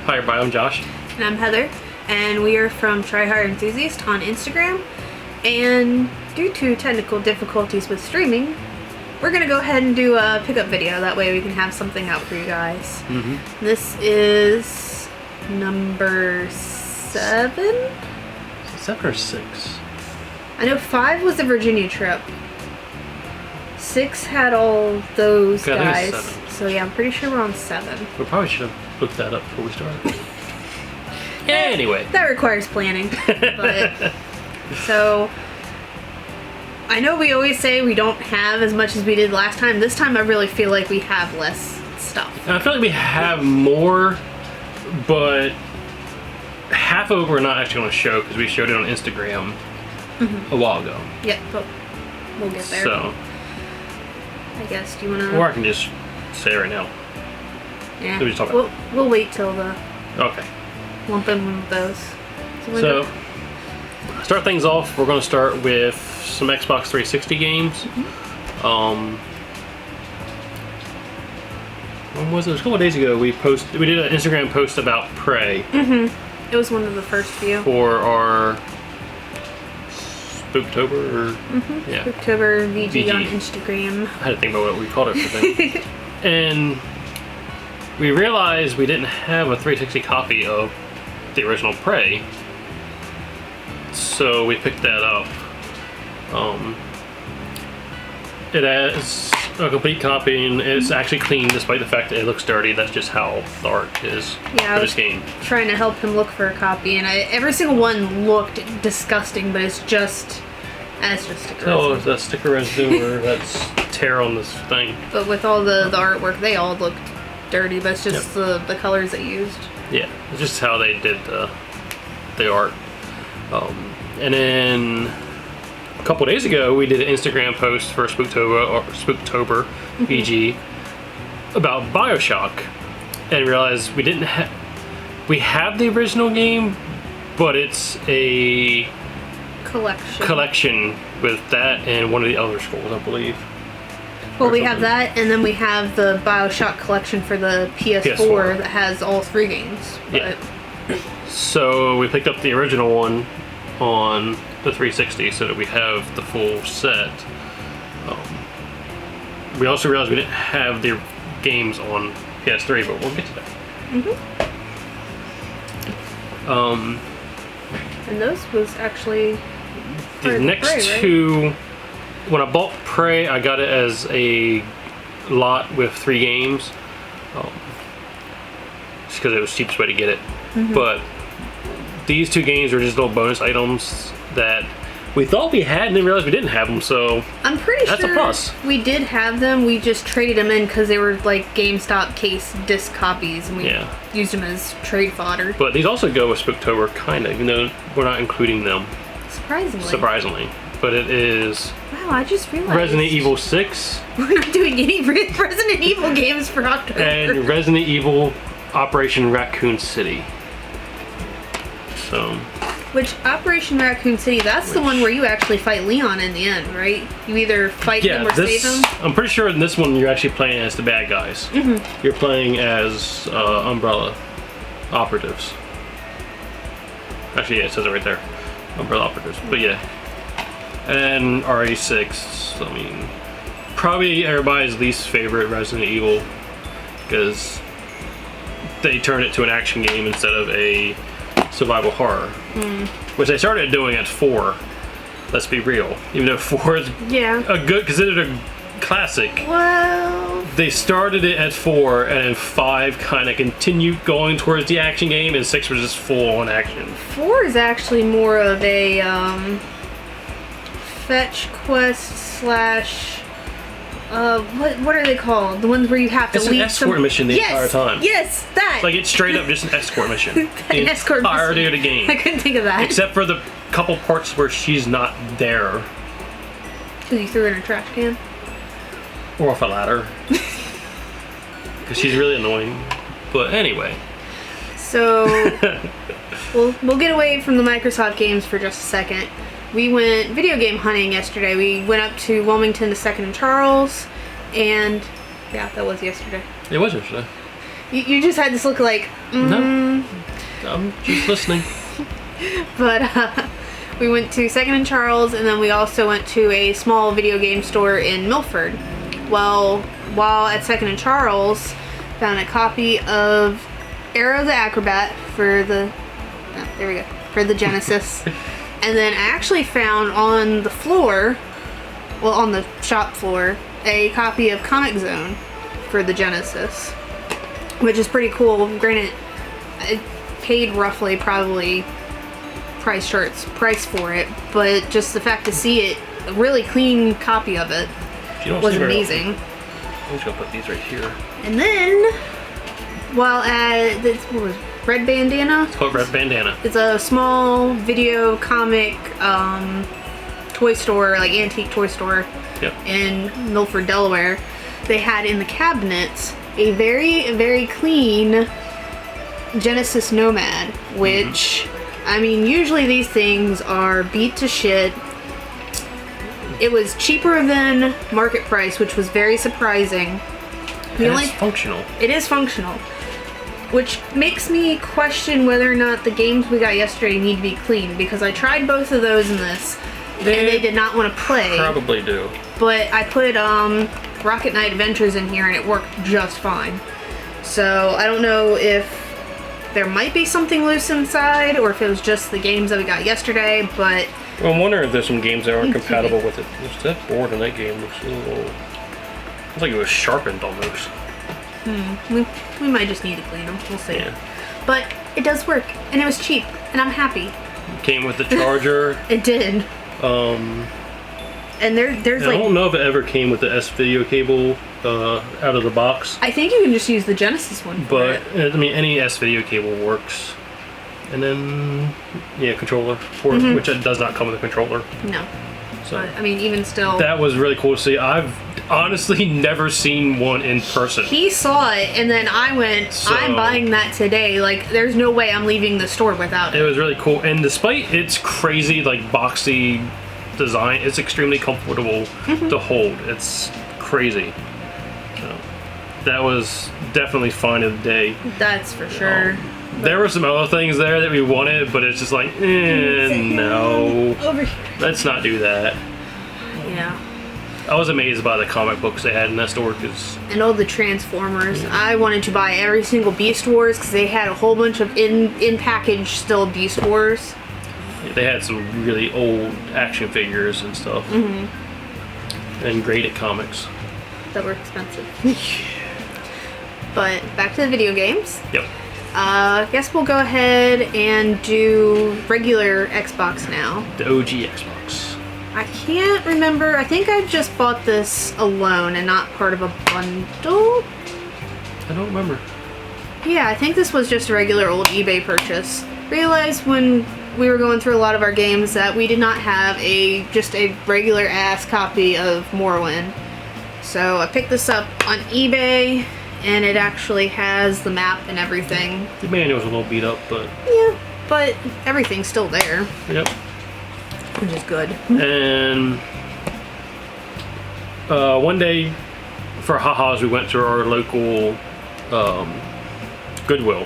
Hi everybody, I'm Josh. And I'm Heather, and we are from Try Hard Enthusiast on Instagram. And due to technical difficulties with streaming, we're gonna go ahead and do a pickup video. That way we can have something out for you guys. This is number 7? 7 or 6? I know 5 was the Virginia trip. 6 had all those Okay, I think guys. it's 7. So yeah, I'm pretty sure we're on 7. We probably should have looked that up before we started. Anyway. That requires planning. But so I know we always say we don't have as much as we did last time. This time I really feel like we have less stuff. And I feel like we have more, but half of it we're not actually going to show because we showed it on Instagram a while ago. Yep, but we'll get there. So, I guess, do you want to... or I can just say it right now. Yeah, So we just talk about we'll wait till the... Okay. Lump in with those. So, start things off, we're going to start with some Xbox 360 games. When was it? It was a couple of days ago. We did an Instagram post about Prey. It was one of the first few. For our Spooktober, yeah, October VG VG on Instagram. I had to think about what we called it for thing. And we realized we didn't have a 360 copy of the original Prey, so we picked that up. It has a complete copy and it's actually clean despite the fact that it looks dirty. That's just how the art is for this game. Trying to help him look for a copy, and every single one looked disgusting, but it's just sticker residue. Oh, that's sticker residue or that's tear on this thing. But with all the artwork, they all looked dirty, but it's just the colors they used. Yeah, it's just how they did the art. And then a couple days ago, we did an Instagram post for Spooktober VG about BioShock, and realized we didn't have. We have the original game, but it's a collection with that and one of the Elder Scrolls, I believe. Well, we have that, and then we have the BioShock collection for the PS4 that has all 3 games. But... yeah. So we picked up the original one on the 360 so that we have the full set. We also realized we didn't have the games on PS3, but we'll get to that. And those was actually the next Prey, right? two. When I bought Prey, I got it as a lot with 3 games, just because it was the cheapest way to get it. But these 2 games were just little bonus items that we thought we had and then realized we didn't have them, so I'm pretty that's sure a plus. We did have them, we just traded them in because they were like GameStop case disc copies, and we used them as trade fodder. But these also go with Spooktober, kind of, even though we're not including them. Surprisingly. But it is... Wow, I just realized... Resident Evil 6. We're not doing any Resident Evil games for October. And Resident Evil Operation Raccoon City. So... Which, Operation Raccoon City, that's the one where you actually fight Leon in the end, right? You either fight him or save him? I'm pretty sure in this one you're actually playing as the bad guys. You're playing as Umbrella operatives. Actually, yeah, it says it right there. Umbrella operatives. But yeah. And RE6, I mean, probably everybody's least favorite Resident Evil, because they turned it to an action game instead of a survival horror, which they started doing at 4. Let's be real, even though 4 is considered a classic. Well, they started it at 4, and then 5 kind of continued going towards the action game, and 6 was just full on action. 4 is actually more of a fetch quest slash what are they called? The ones where you have to lead an escort mission the entire time. Yes, that. Like, it's straight up just an escort mission. The escort entirety of the game. I couldn't think of that. Except for the couple parts where she's not there. Because you threw her in a trash can? Or off a ladder. Because she's really annoying. But anyway. So, we'll get away from the Microsoft games for just a second. We went video game hunting yesterday. We went up to Wilmington to 2nd and Charles, and yeah, that was yesterday. It was yesterday. You just had this look like, No, I'm just listening. But we went to Second and Charles, and then we also went to a small video game store in Milford. Well, while at Second and Charles, found a copy of Arrow the Acrobat for the for the Genesis. And then I actually found on the floor, well, on the shop floor, a copy of Comic Zone for the Genesis, which is pretty cool. Granted, I paid roughly probably price for it, but just the fact to see it, a really clean copy of it, was amazing. I'm just gonna put these right here. And then, while at this, what was it? Red Bandana? It's called Red Bandana. It's a small video comic toy store, like antique toy store, yep, in Milford, Delaware. They had in the cabinets a very, very clean Genesis Nomad, which, I mean, usually these things are beat to shit. It was cheaper than market price, which was very surprising. It's functional. It is functional. Which makes me question whether or not the games we got yesterday need to be clean, because I tried both of those in this, and they did not want to play. Probably do. But I put Rocket Knight Adventures in here, and it worked just fine. So I don't know if there might be something loose inside, or if it was just the games that we got yesterday, but... Well, I'm wondering if there's some games that aren't compatible with it. That board in that game looks a little... Looks like it was sharpened almost. We might just need to clean them. We'll see. Yeah. But it does work, and it was cheap, and I'm happy. It came with the charger. It did. And there's like... I don't know if it ever came with the S-video cable out of the box. I think you can just use the Genesis one for it. I mean, any S-video cable works. And then, yeah, controller port, which it does not come with a controller. No. So, but, I mean, even still... That was really cool to see. I've honestly never seen one in person. He saw it, and then I went, I'm buying that today. Like, there's no way I'm leaving the store without it. It was really cool. And despite its crazy, like, boxy design, it's extremely comfortable to hold. It's crazy. So, that was definitely fun of the day. That's for sure. There were some other things there that we wanted, but it's just like, no. Over here. Let's not do that. Yeah. I was amazed by the comic books they had in that store. And all the Transformers. Yeah. I wanted to buy every single Beast Wars because they had a whole bunch of in-package still Beast Wars. Yeah, they had some really old action figures and stuff. And graded comics. That were expensive. But back to the video games. Yep. I guess we'll go ahead and do regular Xbox now. The OG Xbox. I can't remember. I think I just bought this alone and not part of a bundle. I don't remember. Yeah, I think this was just a regular old eBay purchase. Realized when we were going through a lot of our games that we did not have just a regular ass copy of Morrowind. So I picked this up on eBay. And it actually has the map and everything. The manual's a little beat up, but... Yeah, but everything's still there. Yep. Which is good. And... one day, for ha-has, we went to our local Goodwill.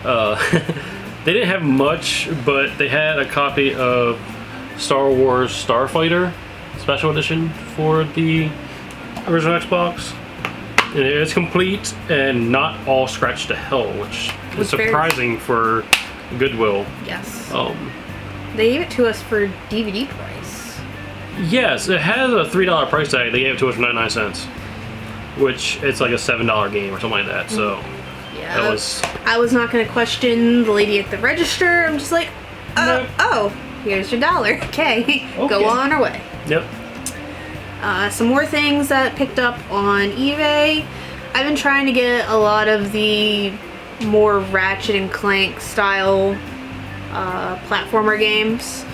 They didn't have much, but they had a copy of Star Wars Starfighter Special Edition for the original Xbox. And it's complete and not all scratched to hell, which is surprising for Goodwill. Yes. They gave it to us for DVD price. Yes, it has a $3 price tag. They gave it to us for 99 cents, which it's like a $7 game or something like that. So yeah, that was. I was not going to question the lady at the register. I'm just like, oh, here's your $1. Okay, go on our way. Yep. Some more things that picked up on eBay. I've been trying to get a lot of the more Ratchet and Clank style platformer games.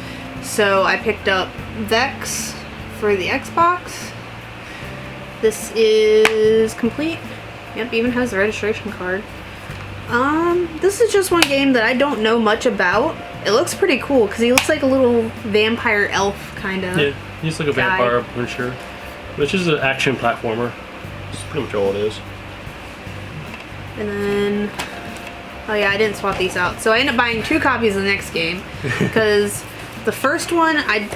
So I picked up Vex for the Xbox. This is complete. Yep, even has the registration card. This is just one game that I don't know much about. It looks pretty cool because he looks like a little vampire elf kind of. Yeah, he's like a vampire, I'm sure. Which is an action platformer. That's pretty much all it is. And then, oh yeah, I didn't swap these out. So I ended up buying 2 copies of the next game because the first one I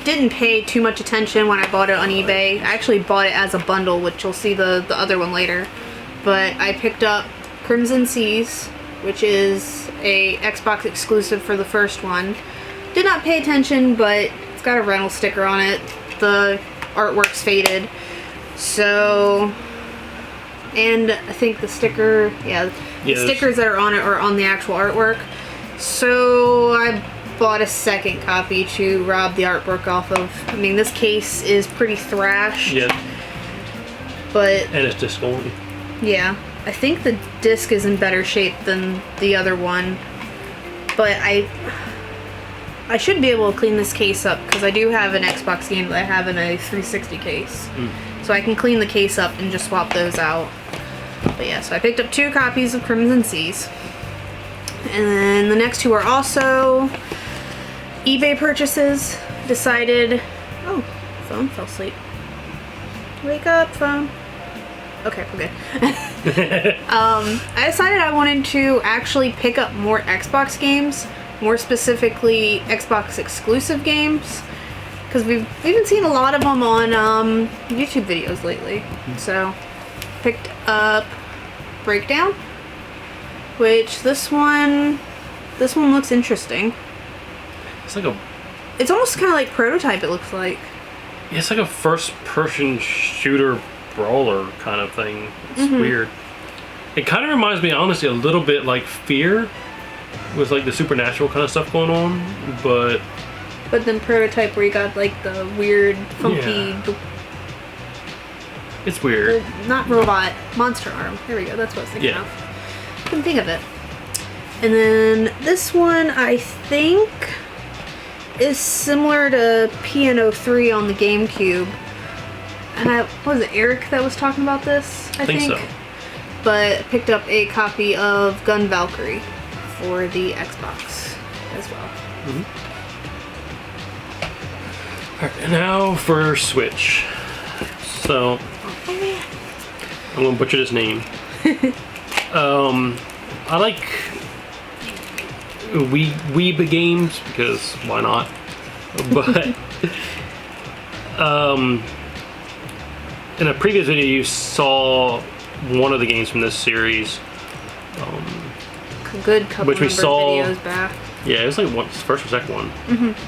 didn't pay too much attention when I bought it on eBay. I actually bought it as a bundle, which you'll see the other one later. But I picked up Crimson Seas, which is a Xbox exclusive for the first one. Did not pay attention, but it's got a rental sticker on it. The artwork's faded. So, and I think the sticker, the stickers that are on it are on the actual artwork. So I bought a second copy to rob the artwork off of. I mean, this case is pretty thrashed. Yeah. But and it's disc only. Yeah. I think the disc is in better shape than the other one. But I should be able to clean this case up because I do have an Xbox game that I have in a 360 case. So I can clean the case up and just swap those out. But yeah, so I picked up 2 copies of Crimson Seas. And then the next 2 are also eBay purchases. Decided, oh, phone fell asleep. Wake up, phone. Okay, we're good. I decided I wanted to actually pick up more Xbox games, more specifically Xbox exclusive games, because we've been seeing a lot of them on YouTube videos lately. So picked up Breakdown, which this one looks interesting. It's almost kind of like Prototype, it looks like. Yeah, it's like a first-person shooter brawler kind of thing. It's weird. It kind of reminds me, honestly, a little bit like Fear, with like the supernatural kind of stuff going on, but then Prototype, where you got like the weird, funky. Yeah. It's weird. Not robot, monster arm. There we go. That's what I was thinking of. Couldn't think of it. And then this one, I think, is similar to PNO3 on the GameCube. And was it Eric that was talking about this? I think so. But I picked up a copy of Gun Valkyrie for the Xbox as well. Alright, and now for Switch. So, I'm gonna butcher this name. I like Weeb games because why not? But in a previous video, you saw one of the games from this series. A good couple which we saw videos back. Yeah, it was like first or second one.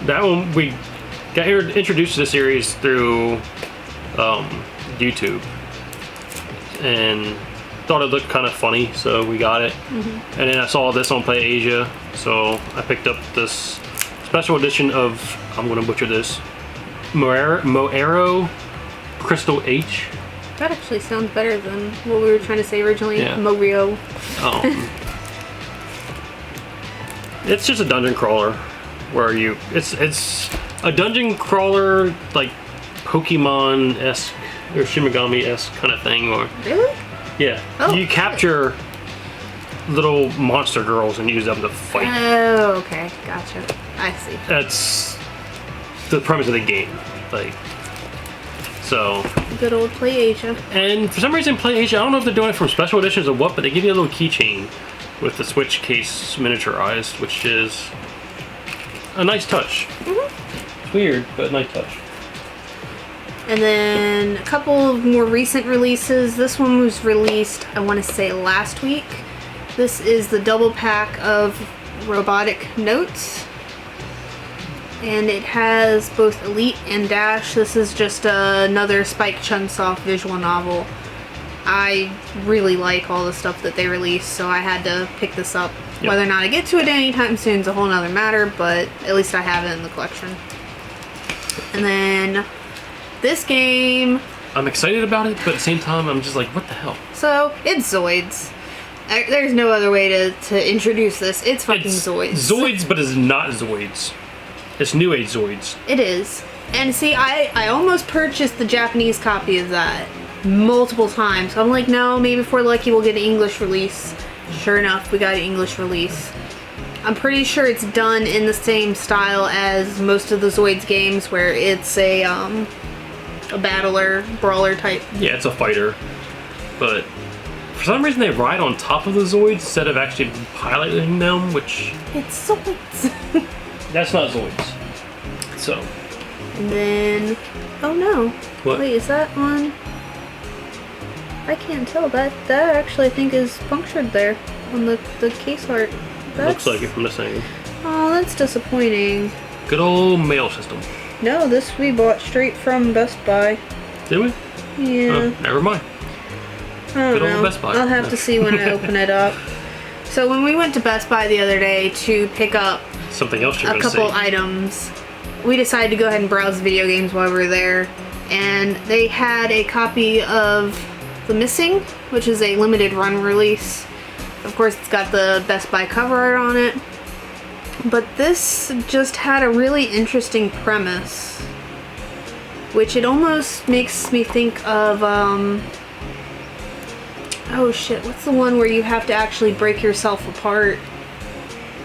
That one we got introduced to the series through YouTube, and thought it looked kind of funny, so we got it. And then I saw this on Play Asia, so I picked up this special edition of, I'm gonna butcher this, Moero Crystal H. That actually sounds better than what we were trying to say originally. Yeah. Morio. It's just a dungeon crawler where it's a dungeon crawler like Pokemon-esque or Shimigami-esque kind of thing. Or really? Yeah. Oh, you capture little monster girls and use them to fight. Oh, okay, gotcha. I see. That's the premise of the game. Like, so. Good old Play Asia. And for some reason, Play Asia, I don't know if they're doing it from special editions or what, but they give you a little keychain with the Switch case miniaturized, which is a nice touch. It's weird, but a nice touch. And then a couple of more recent releases. This one was released, I want to say, last week. This is the double pack of Robotic Notes. And it has both Elite and Dash. This is just another Spike Chunsoft visual novel. I really like all the stuff that they release, so I had to pick this up. Yep. Whether or not I get to it anytime soon is a whole nother matter, but at least I have it in the collection. And then this game, I'm excited about it, but at the same time, I'm just like, what the hell? So, it's Zoids. There's no other way to introduce this. It's fucking Zoids. Zoids, but it's not Zoids. It's New Age Zoids. It is. And see, I almost purchased the Japanese copy of that multiple times. I'm like, no, maybe if we're lucky we'll get an English release. Sure enough, we got an English release. I'm pretty sure it's done in the same style as most of the Zoids games, where it's a battler, brawler type. Yeah, it's a fighter, but For some reason, they ride on top of the Zoids instead of actually piloting them, which... It's Zoids. That's not Zoids. So... And then... Oh no. What? Wait, is that on... I can't tell. That actually I think is punctured there on the case art. Looks like it from the thing. Oh, that's disappointing. Good old mail system. No, this we bought straight from Best Buy. Did we? Yeah. Oh, never mind. I don't Good old know. Best Buy. I'll have to see when I open it up. So when we went to Best Buy the other day to pick up Something else you're a going to couple see. items, we decided to go ahead and browse video games while we were there. And they had a copy of The Missing, which is a limited run release. Of course, it's got the Best Buy cover art on it. But this just had a really interesting premise, which it almost makes me think of, oh shit, what's the one where you have to actually break yourself apart?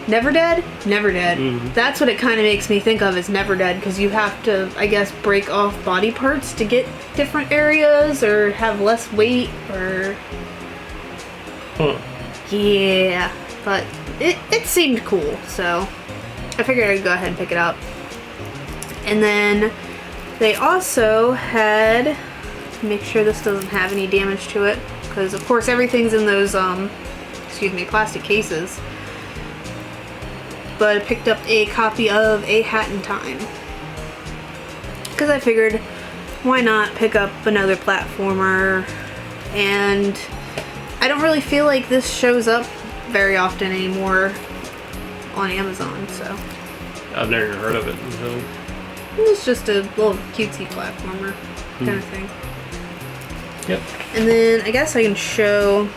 Never Dead? Never Dead. Mm-hmm. That's what it kind of makes me think of as Never Dead, because you have to, I guess, break off body parts to get different areas, or have less weight, or... Huh. Yeah, but it seemed cool, so I figured I'd go ahead and pick it up. And then they also had, make sure this doesn't have any damage to it, because of course everything's in those, plastic cases. But I picked up a copy of A Hat in Time, because I figured, why not pick up another platformer, and I don't really feel like this shows up very often anymore on Amazon, so. I've never heard of it until... It's just a little cutesy platformer kind of thing. Yep. And then I guess I can show,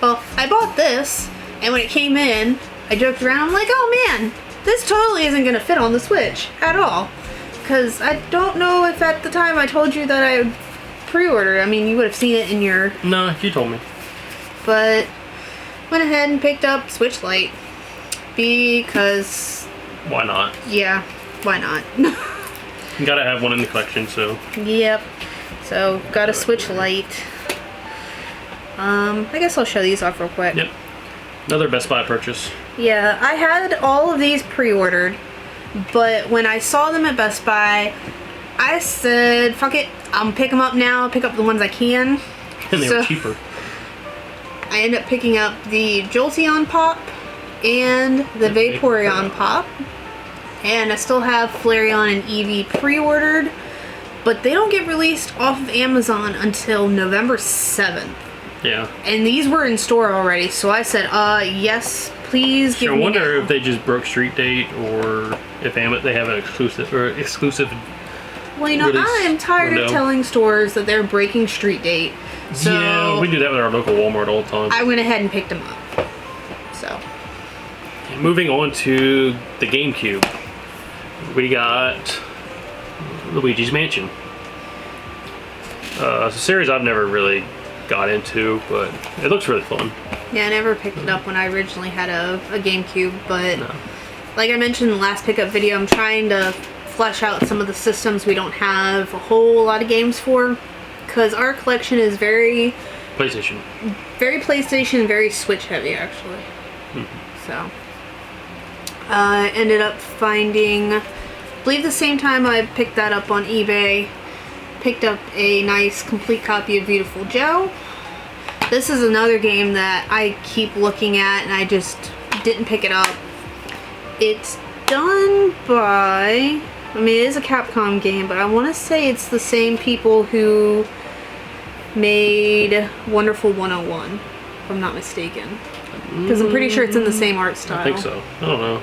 well, I bought this, and when it came in, I joked around, I'm like, oh man, this totally isn't going to fit on the Switch at all. Because I don't know if at the time I told you that I would pre-order. I mean, you would have seen it in your... No, you told me. But went ahead and picked up Switch Lite because... Why not? Yeah, why not? You gotta have one in the collection, so... Yep. So, got a Switch Lite. I guess I'll show these off real quick. Yep. Another Best Buy purchase. Yeah, I had all of these pre-ordered, but when I saw them at Best Buy, I said, fuck it, I'm pick them up now, pick up the ones I can. And they were cheaper. I ended up picking up the Jolteon Pop and the Vaporeon Pop. And I still have Flareon and Eevee pre-ordered, but they don't get released off of Amazon until November 7th. Yeah. And these were in store already, so I said, yes, please give me I wonder now. if they just broke Street Date, or if they have an exclusive Well, you know, release I am tired window. of telling stores that they're breaking Street Date. So yeah, we do that with our local Walmart all the time. I went ahead and picked them up. So. Moving on to the GameCube, we got Luigi's Mansion. It's a series I've never really got into, but it looks really fun. Yeah, I never picked it up when I originally had a GameCube, but No. like I mentioned in the last pickup video, I'm trying to flesh out some of the systems we don't have a whole lot of games for, because our collection is very PlayStation. PlayStation, very Switch heavy actually. So I ended up finding, I believe the same time I picked that up on eBay, picked up a nice complete copy of Beautiful Joe. This is another game that I keep looking at and I just didn't pick it up. It's done by, I mean, it is a Capcom game, but I want to say it's the same people who made Wonderful 101, if I'm not mistaken. Because I'm pretty sure it's in the same art style. I think so. I don't know.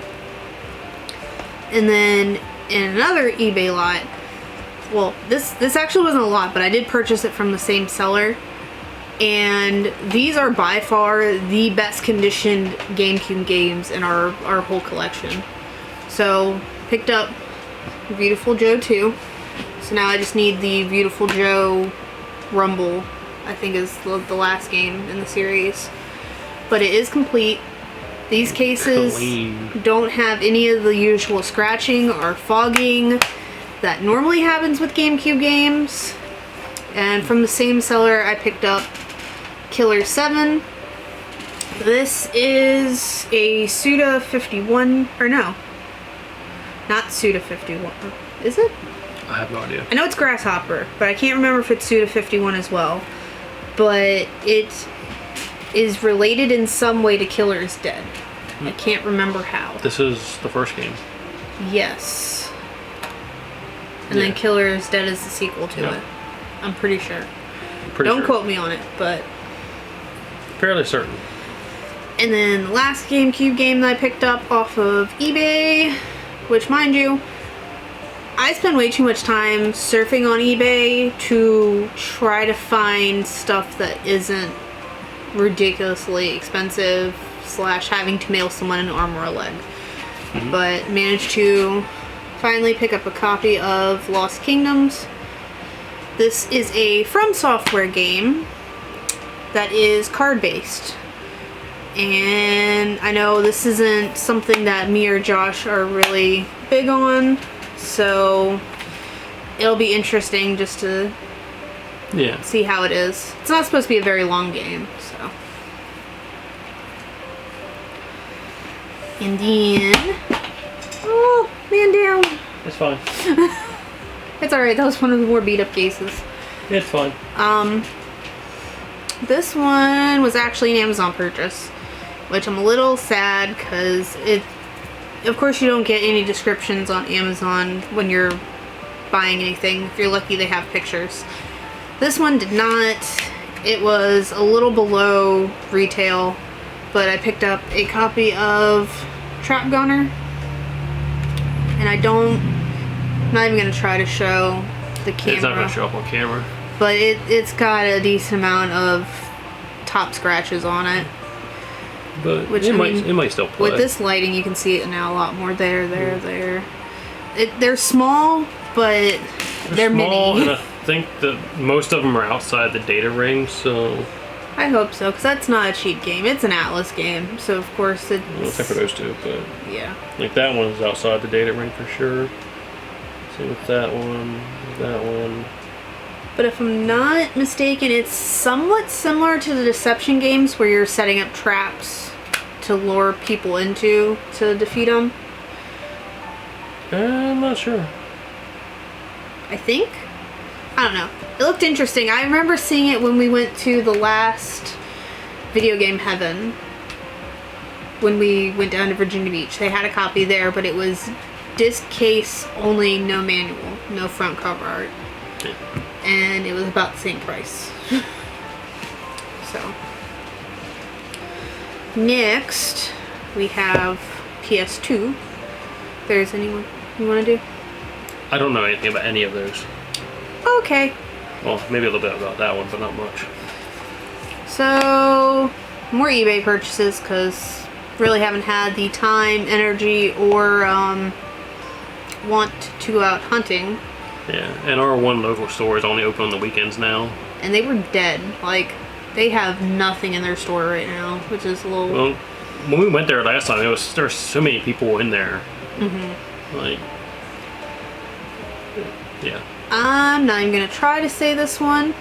And then in another eBay lot, well, this actually wasn't a lot, but I did purchase it from the same seller. And these are by far the best conditioned GameCube games in our whole collection. So, picked up Beautiful Joe 2. So now I just need the Beautiful Joe Rumble, I think is the last game in the series. But it is complete. These cases Clean. don't have any of the usual scratching or fogging that normally happens with GameCube games. And from the same seller, I picked up Killer 7. This is a Suda 51, or no, not Suda 51. Is it? I have no idea. I know it's Grasshopper, but I can't remember if it's Suda 51 as well. But it is related in some way to Killer is Dead. I can't remember how. This is the first game. Yes. And then Killer is Dead is the sequel to it. I'm pretty sure. Don't quote me on it, but... fairly certain. And then the last GameCube game that I picked up off of eBay, which, mind you, I spend way too much time surfing on eBay to try to find stuff that isn't ridiculously expensive / having to mail someone an arm or a leg. But managed to finally pick up a copy of Lost Kingdoms. This is a From Software game that is card-based. And I know this isn't something that me or Josh are really big on, so it'll be interesting just to see how it is. It's not supposed to be a very long game, so. And then, oh, man down. It's fine. It's alright, that was one of the more beat up cases. It's fine. This one was actually an Amazon purchase, which I'm a little sad because of course you don't get any descriptions on Amazon when you're buying anything. If you're lucky, they have pictures. This one did not. It was a little below retail, but I picked up a copy of Trap Gunner, and I'm not even going to try to show the camera. It's not going to show up on camera. But it's got a decent amount of top scratches on it. But which, it might still play. With this lighting, you can see it now a lot more. There. They're small, but they're small, mini. And I think that most of them are outside the data ring, so... I hope so, because that's not a cheap game. It's an Atlas game, so of course it's... Well, except for those two, but... yeah. Like that one is outside the data ring for sure. Same with that one, that one. But if I'm not mistaken, it's somewhat similar to the Deception games where you're setting up traps to lure people into to defeat them. I'm not sure. I think? I don't know. It looked interesting. I remember seeing it when we went to the last Video Game Heaven. When we went down to Virginia Beach. They had a copy there, but it was disc case only, no manual, no front cover art. Yeah. And it was about the same price. So. Next, we have PS2. There's anyone you want to do? I don't know anything about any of those. Okay. Well, maybe a little bit about that one, but not much. So, more eBay purchases, because really haven't had the time, energy, or want to go out hunting. Yeah, and our one local store is only open on the weekends now. And they were dead. Like, they have nothing in their store right now, which is a little... Well, when we went there last time, there were so many people in there. Mm-hmm. Like, yeah. I'm not even going to try to say this one,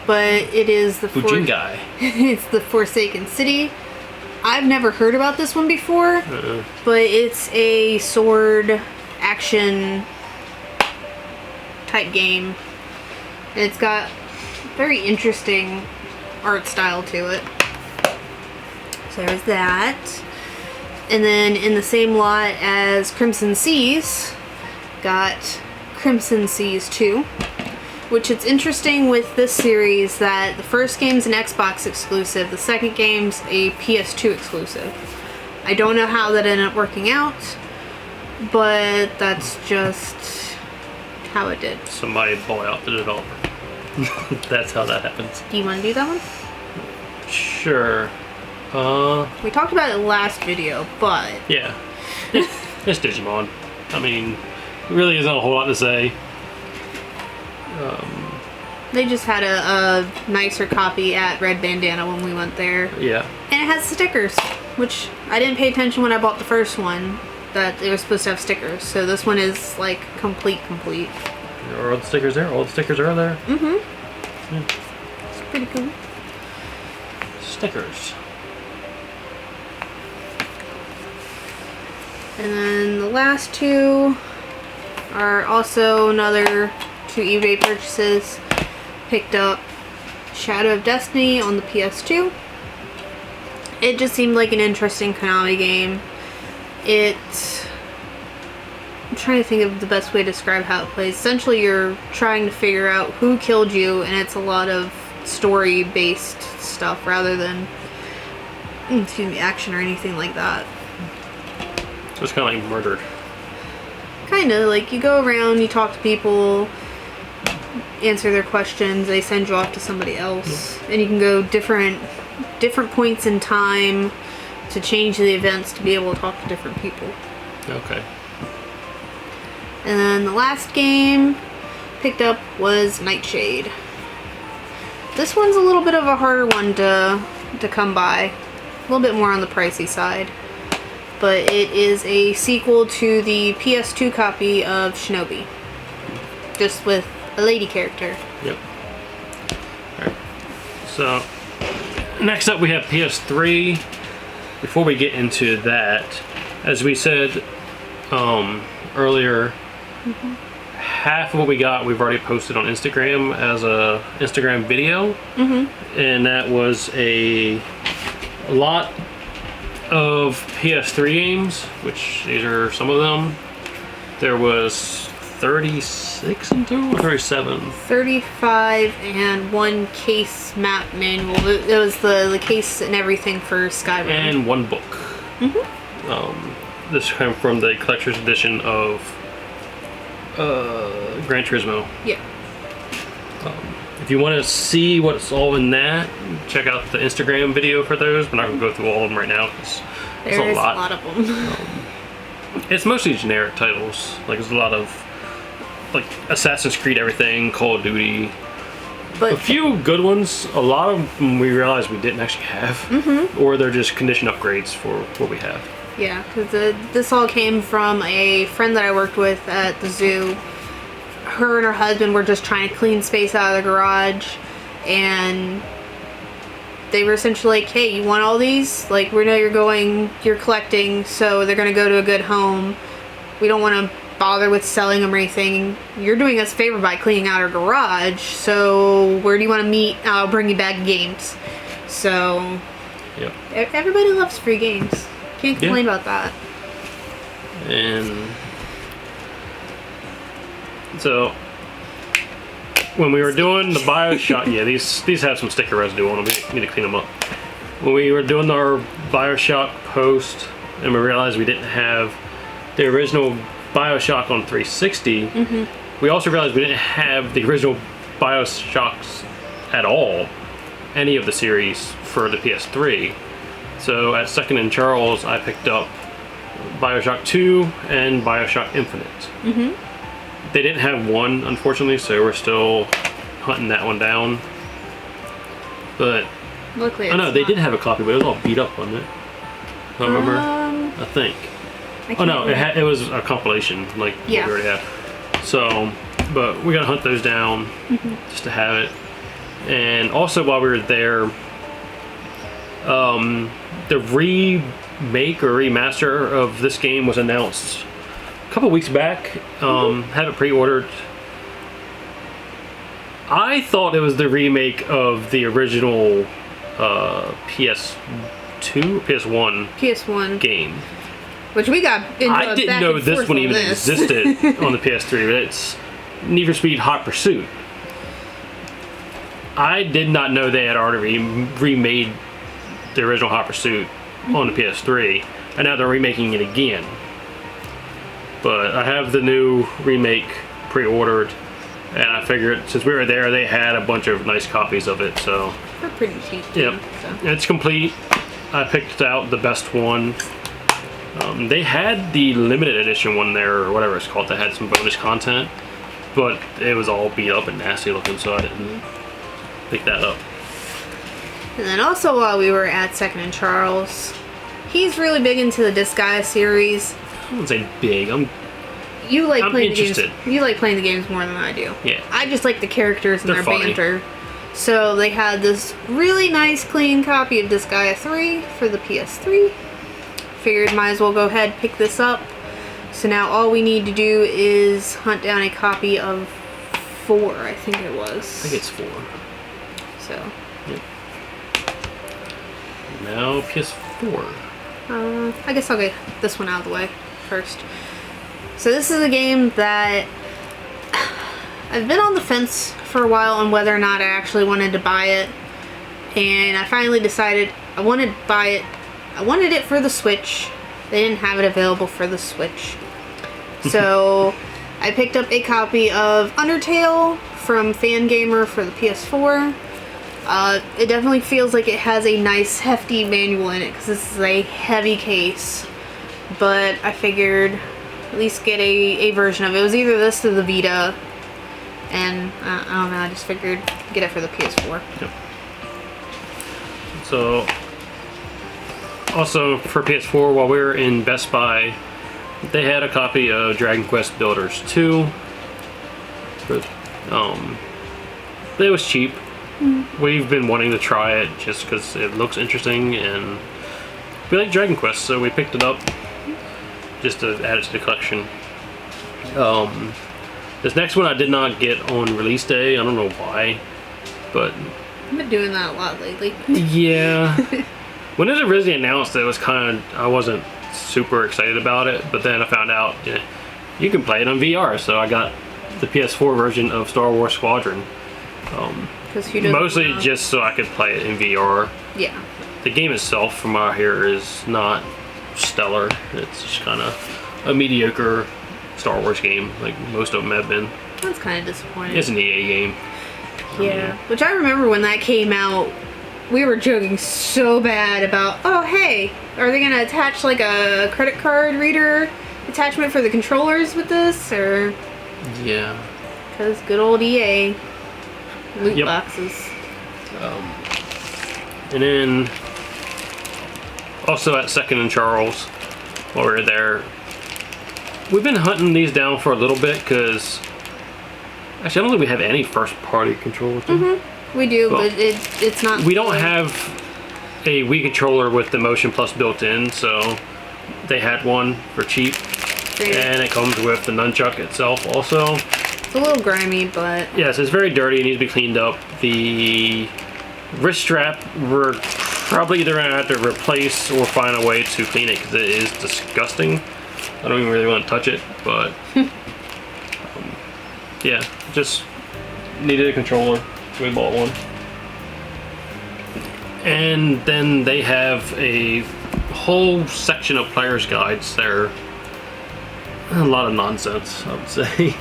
but it is the... Fujingai. It's the Forsaken City. I've never heard about this one before, but it's a sword action type game. And it's got very interesting art style to it. So there's that. And then in the same lot as Crimson Seas, got Crimson Seas 2. Which it's interesting with this series that the first game's an Xbox exclusive, the second game's a PS2 exclusive. I don't know how that ended up working out, but that's just how it did. Somebody bought out the developer. That's how that happens. Do you want to do that one? Sure. We talked about it last video, but... yeah. It's Digimon. I mean, there really isn't a whole lot to say. They just had a nicer copy at Red Bandana when we went there. Yeah. And it has stickers, which I didn't pay attention when I bought the first one, that they were supposed to have stickers. So this one is, like, complete. Are all the stickers there? All the stickers are there? Mm-hmm. Yeah. It's pretty cool. stickers. And then the last two are also another 2 eBay purchases. Picked up Shadow of Destiny on the PS2. It just seemed like an interesting Konami game. I'm trying to think of the best way to describe how it plays. Essentially, you're trying to figure out who killed you, and it's a lot of story-based stuff rather than, action or anything like that. So it's kind of like murder. Kind of, like you go around, you talk to people, answer their questions, they send you off to somebody else, and you can go different points in time to change the events to be able to talk to different people. Okay. And then the last game picked up was Nightshade. This one's a little bit of a harder one to come by. A little bit more on the pricey side. But it is a sequel to the PS2 copy of Shinobi. Just with a lady character. Yep. Alright. So, next up we have PS3. Before we get into that, as we said earlier, half of what we got we've already posted on Instagram as a Instagram video, and that was a lot of PS3 games, which these are some of them. There was 36 in total, or 37? 35 and one case map manual. It was the case and everything for Skyrim. And one book. This came from the collector's edition of Gran Turismo. Yeah. If you want to see what's all in that, check out the Instagram video for those. We're not going to go through all of them right now because there's a lot of them. It's mostly generic titles. Like there's a lot of like Assassin's Creed everything, Call of Duty. But a few good ones. A lot of them we realized we didn't actually have, or they're just condition upgrades for what we have. Yeah, because this all came from a friend that I worked with at the zoo. Her and her husband were just trying to clean space out of the garage, and they were essentially like, hey, you want all these? Like, we know you're collecting, so they're going to go to a good home. We don't want to bother with selling them or anything. You're doing us a favor by cleaning out our garage, so where do you want to meet? I'll bring you back games. So, yep. Everybody loves free games. Can't complain about that. And so when we were doing the BioShock, these have some sticker residue on them. We need to clean them up. When we were doing our BioShock post, and we realized we didn't have the original BioShock on 360, we also realized we didn't have the original BioShocks at all, any of the series for the PS3. So at Second and Charles, I picked up BioShock 2 and BioShock Infinite. They didn't have one, unfortunately, so we're still hunting that one down. But luckily, oh no, they did have a copy, but it was all beat up, wasn't it? I remember. I think. Oh no, it was a compilation, like what we already have. So, but we gotta hunt those down just to have it. And also, while we were there, the remake or remaster of this game was announced a couple weeks back. Had it pre-ordered. I thought it was the remake of the original PS2 or PS1 game. Which we got into I didn't know this one even existed on the PS3, but it's Need for Speed Hot Pursuit. I did not know they had already remade the original Hot Pursuit on the PS3, and now they're remaking it again. But I have the new remake pre-ordered, and I figured since we were there, they had a bunch of nice copies of it, so... They're pretty cheap, too. Yep. So. It's complete. I picked out the best one. They had the limited edition one there, or whatever it's called, that had some bonus content, but it was all beat up and nasty looking, so I didn't pick that up. And then also while we were at Second and Charles, he's really big into the Disguise series. I wouldn't say big. I'm playing interested. the games. You like playing the games more than I do. Yeah. I just like the characters and They're their funny. banter. So they had this really nice clean copy of Disgaea 3 for the PS3. Figured might as well go ahead and pick this up. So now all we need to do is hunt down a copy of 4, I think it was. I think it's 4. So. Yep. Now PS4. I guess I'll get this one out of the way first. So this is a game that I've been on the fence for a while on whether or not I actually wanted to buy it. And I finally decided I wanted to buy it. I wanted it for the Switch. They didn't have it available for the Switch. So I picked up a copy of Undertale from Fangamer for the PS4. It definitely feels like it has a nice hefty manual in it because this is a heavy case. But I figured at least get a version of it. It was either this or the Vita. And I don't know, I just figured get it for the PS4. Yep. So, also for PS4, while we were in Best Buy, they had a copy of Dragon Quest Builders 2. But, it was cheap. We've been wanting to try it just because it looks interesting and we like Dragon Quest, so we picked it up just to add it to the collection. This next one I did not get on release day. I don't know why, but I've been doing that a lot lately. yeah. When it was originally announced, it was I wasn't super excited about it, but then I found out you can play it on VR, so I got the PS4 version of Star Wars Squadron. Mostly just so I could play it in VR. Yeah. The game itself, from what I hear, is not stellar. It's just kind of a mediocre Star Wars game, like most of them have been. That's kind of disappointing. It's an EA game. Yeah. Which I remember when that came out, we were joking so bad about, oh hey, are they gonna attach like a credit card reader attachment for the controllers with this, or? Yeah. Because good old EA loot boxes. And then also at Second and Charles, while we were there, we've been hunting these down for a little bit because actually I don't think we have any first-party controllers. We do, but it's not. We don't have a Wii controller with the Motion Plus built in, so they had one for cheap, and it comes with the nunchuck itself also. It's a little grimy, but yes, it's very dirty. It needs to be cleaned up. The wrist strap, we're probably either gonna have to replace or find a way to clean it because it is disgusting. I don't even really want to touch it, but yeah, just needed a controller, so we bought one. And then they have a whole section of player's guides. They're a lot of nonsense, I would say.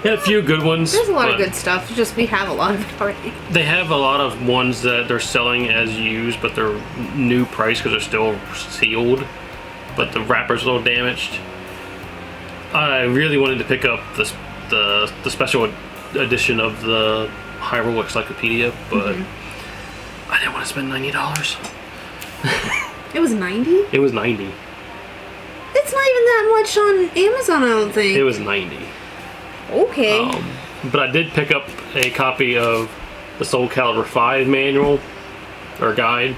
They had a few good ones. There's a lot of good stuff, it's just we have a lot of it already. They have a lot of ones that they're selling as used, but they're new price because they're still sealed. But the wrapper's a little damaged. I really wanted to pick up the special edition of the Hyrule Encyclopedia, but I didn't want to spend $90. It was 90? It was 90. It's not even that much on Amazon, I don't think. It was 90. Okay. But I did pick up a copy of the Soul Calibur 5 manual, or guide.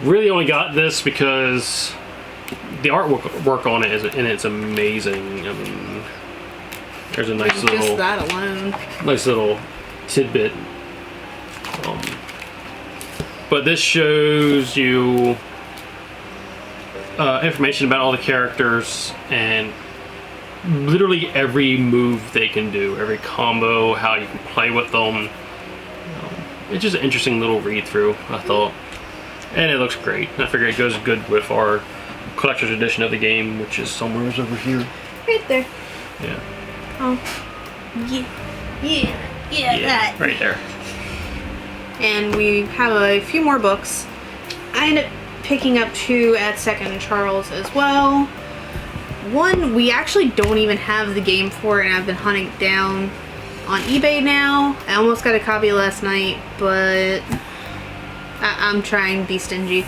Really only got this because the artwork on it it's amazing. I mean, there's a nice little, just that alone. Nice little tidbit. But this shows you information about all the characters and literally every move they can do, every combo, how you can play with them. It's just an interesting little read through, I thought. And it looks great. I figure it goes good with our collector's edition of the game, which is somewhere over here. Right there. Yeah. Oh. Yeah, that. Right there. And we have a few more books. I ended up picking up 2 at Second and Charles as well. One, we actually don't even have the game for it, and I've been hunting it down on eBay now. I almost got a copy last night, but I'm trying to be stingy.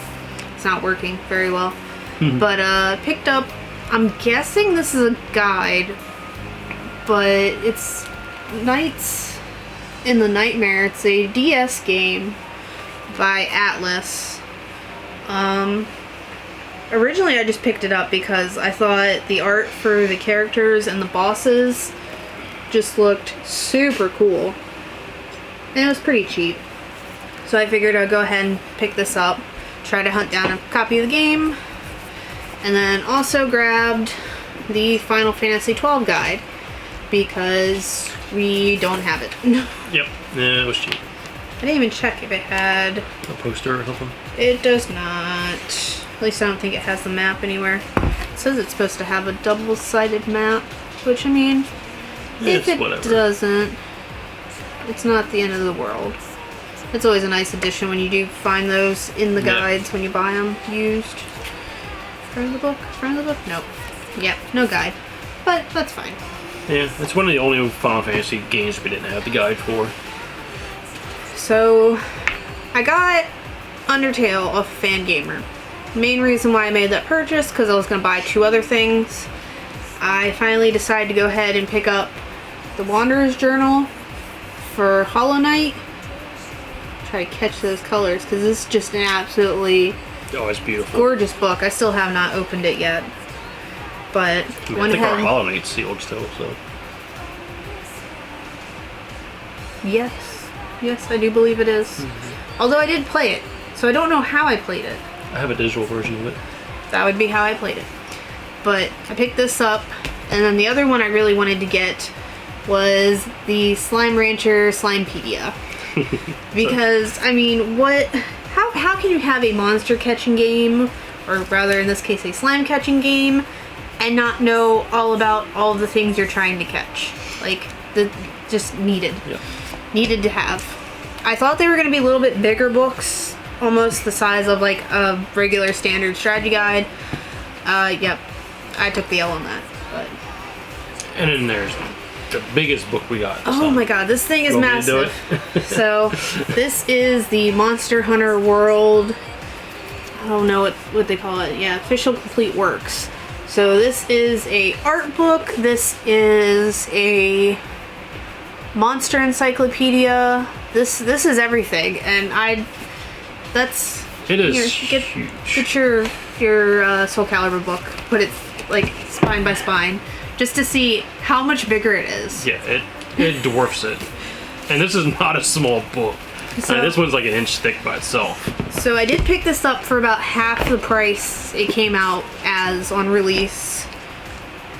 It's not working very well. But picked up, I'm guessing this is a guide, but it's Knights in the Nightmare. It's a DS game by Atlas. Originally I just picked it up because I thought the art for the characters and the bosses just looked super cool. And it was pretty cheap. So I figured I'd go ahead and pick this up, try to hunt down a copy of the game, and then also grabbed the Final Fantasy XII guide because we don't have it. Yep, yeah, it was cheap. I didn't even check if it had A poster or something? It does not. At least I don't think it has the map anywhere. It says it's supposed to have a double-sided map, which I mean, if it doesn't, it's not the end of the world. It's always a nice addition when you do find those in the guides when you buy them used. Front of the book? Front of the book? Nope. Yep, no guide. But that's fine. Yeah, it's one of the only Final Fantasy games we didn't have the guide for. So, I got Undertale off Fangamer. Main reason why I made that purchase, because I was going to buy 2 other things. I finally decided to go ahead and pick up the Wanderer's Journal for Hollow Knight. Try to catch those colors, because this is just an absolutely it's beautiful, gorgeous book. I still have not opened it yet. But I think our Hollow Knight's sealed still, so. Yes, I do believe it is. Although I did play it, so I don't know how I played it. I have a digital version of it. That would be how I played it. But I picked this up, and then the other one I really wanted to get was the Slime Rancher Slimepedia. Because, I mean, how can you have a monster catching game, or rather in this case a slime catching game, and not know all about all of the things you're trying to catch? Like, just needed. Yeah. Needed to have. I thought they were going to be a little bit bigger books, almost the size of like a regular standard strategy guide. Yep, I took the L on that. But. And then there's the biggest book we got. Oh my god, this thing is massive. So, this is the Monster Hunter World, I don't know what they call it. Yeah, Official Complete Works. So this is a art book. This is a monster encyclopedia. This is everything, and it is huge. Get your Soul Calibur book, put it like spine by spine, just to see how much bigger it is. Yeah, it dwarfs it, and this is not a small book. So, this one's like an inch thick by itself. So I did pick this up for about half the price it came out as on release.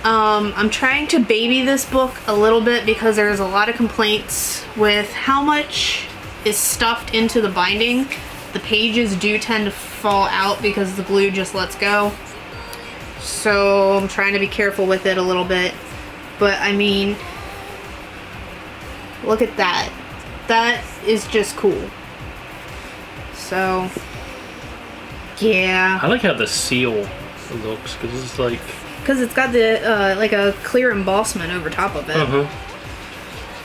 I'm trying to baby this book a little bit because there's a lot of complaints with how much is stuffed into the binding. The pages do tend to fall out because the glue just lets go. So I'm trying to be careful with it a little bit. But I mean, look at that. That is just cool. So, yeah. I like how the seal looks, because it's like... Because it's got the, like a clear embossment over top of it.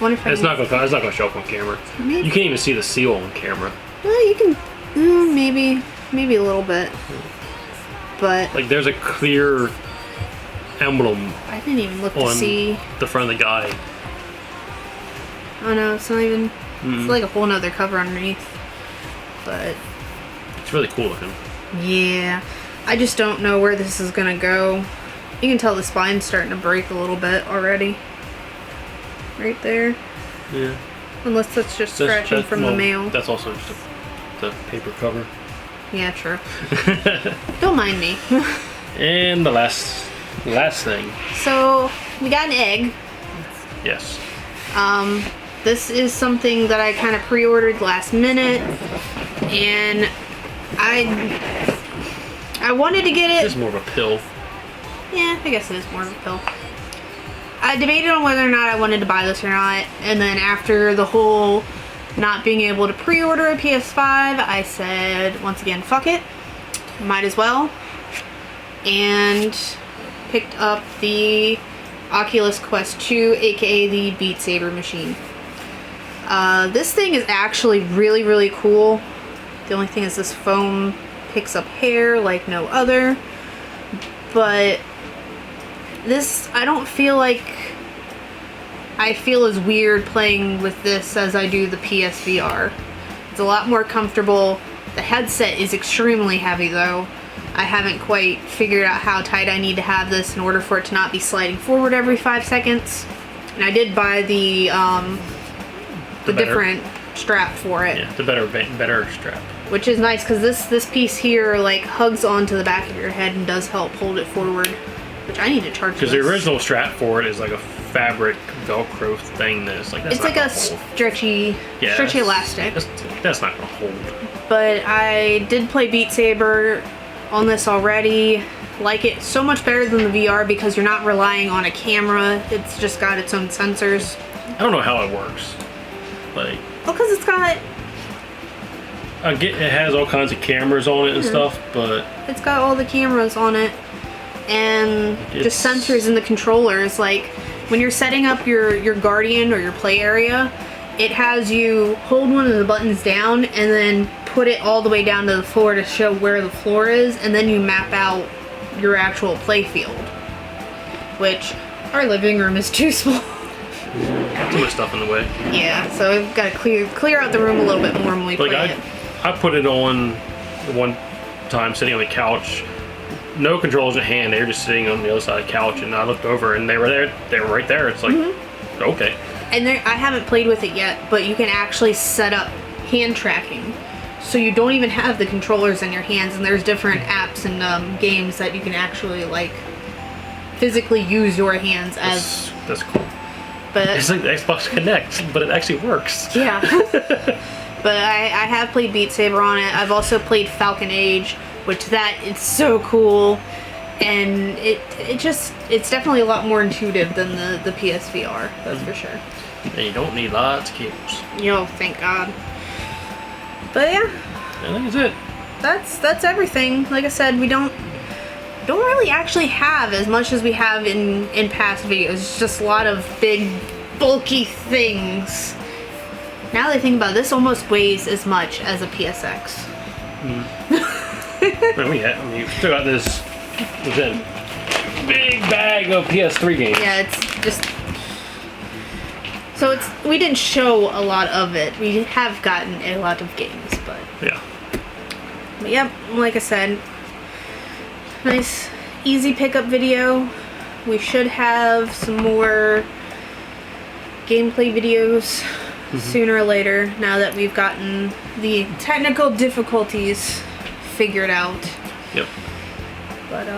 Wonder if it's not gonna show up on camera. Maybe. You can't even see the seal on camera. Well, you can, maybe a little bit. But... like, there's a clear emblem. I didn't even look to see. The front of the guide. Oh no, it's not even... It's like a whole nother cover underneath. But... it's really cool looking. Yeah. I just don't know where this is gonna go. You can tell the spine's starting to break a little bit already. Right there. Yeah. Unless that's just scratching from the mail. That's also just the paper cover. Yeah, true. Don't mind me. And the last thing. So, we got an egg. Yes. This is something that I kind of pre-ordered last minute, and I wanted to get it. This is more of a pill. Yeah, I guess it is more of a pill. I debated on whether or not I wanted to buy this or not, and then after the whole not being able to pre-order a PS5, I said, once again, fuck it. Might as well. And picked up the Oculus Quest 2, aka the Beat Saber machine. This thing is actually really, really cool. The only thing is this foam picks up hair like no other. But this, I don't feel like I feel as weird playing with this as I do the PSVR. It's a lot more comfortable. The headset is extremely heavy though. I haven't quite figured out how tight I need to have this in order for it to not be sliding forward every 5 seconds. And I did buy the different strap for it. Yeah, the better strap. Which is nice because this piece here like hugs onto the back of your head and does help hold it forward. Which I need to charge. Because the original strap for it is like a fabric Velcro thing that's like it's like a stretchy elastic. That's not gonna hold. But I did play Beat Saber on this already. Like it so much better than the VR because you're not relying on a camera. It's just got its own sensors. I don't know how it works. Like, well, because it's got. It has all kinds of cameras on it and stuff, but it's got all the cameras on it and just sensors in the controllers. Like when you're setting up your Guardian or your play area, it has you hold one of the buttons down and then put it all the way down to the floor to show where the floor is, and then you map out your actual play field. Which our living room is too small. Too much stuff in the way. Yeah, so we've got to clear out the room a little bit more when we play it. I put it on one time sitting on the couch. No controls in hand. They were just sitting on the other side of the couch, and I looked over, and they were there. They were right there. It's like, okay. And I haven't played with it yet, but you can actually set up hand tracking, so you don't even have the controllers in your hands. And there's different apps and games that you can actually like physically use your hands as. That's cool. But it's like the Xbox Connect, but it actually works. Yeah. But I have played Beat Saber on it. I've also played Falcon Age, which it's so cool, and it's definitely a lot more intuitive than the PSVR. That's for sure. And you don't need lots of cables. Yo, thank God. But yeah, I think that's it. That's everything. Like I said, we don't really actually have as much as we have in past videos. It's just a lot of big, bulky things. Now that I think about it, this almost weighs as much as a PSX. We still got this big bag of PS3 games. Yeah, it's just. So we didn't show a lot of it. We have gotten a lot of games, but. Yeah. But yep, like I said, nice, easy pickup video. We should have some more gameplay videos sooner or later, now that we've gotten the technical difficulties figured out. Yep. But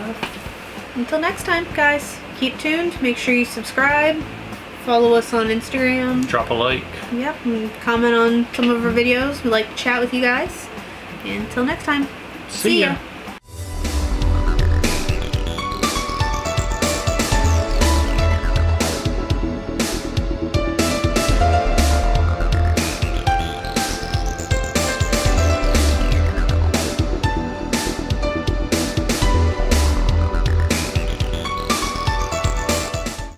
until next time, guys, keep tuned. Make sure you subscribe. Follow us on Instagram. Drop a like. Yep, and comment on some of our videos. We'd like to chat with you guys. And until next time, see ya.